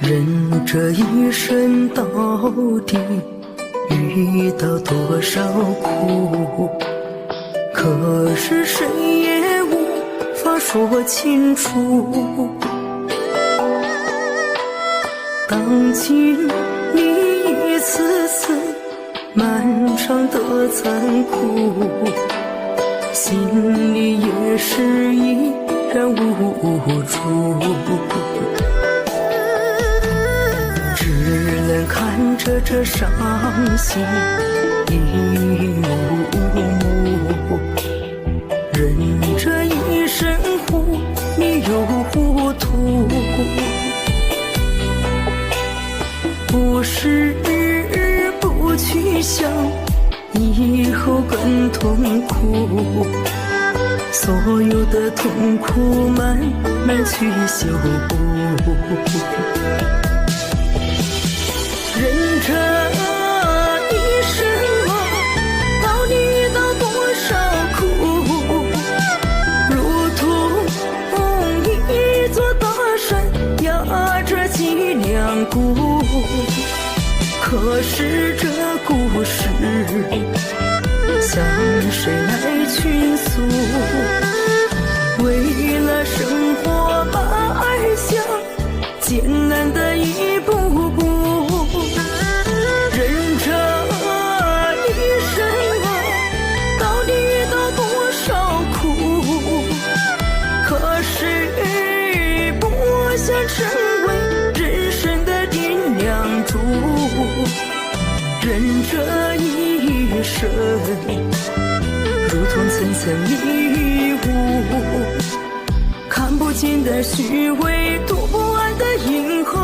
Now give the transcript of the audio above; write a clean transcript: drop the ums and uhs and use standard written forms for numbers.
人这一生到底遇到多少苦，可是谁也无法说清楚。当经历一次次漫长的残酷，心里也是依然无助，只能看着这伤心一幕幕。人这一生忽迷又糊涂，不是不去想以后更痛苦，所有的痛苦慢慢去修补。人这一生啊，到底遇到多少苦，如同一座大山压着脊梁骨。可是这故事向谁来倾诉？为了生活迈向艰难的一步步。人这一生啊，到底遇到多少苦？可是不想成为人生的顶梁柱。人这一生如同层层迷雾，看不见的虚伪，读不完的银河。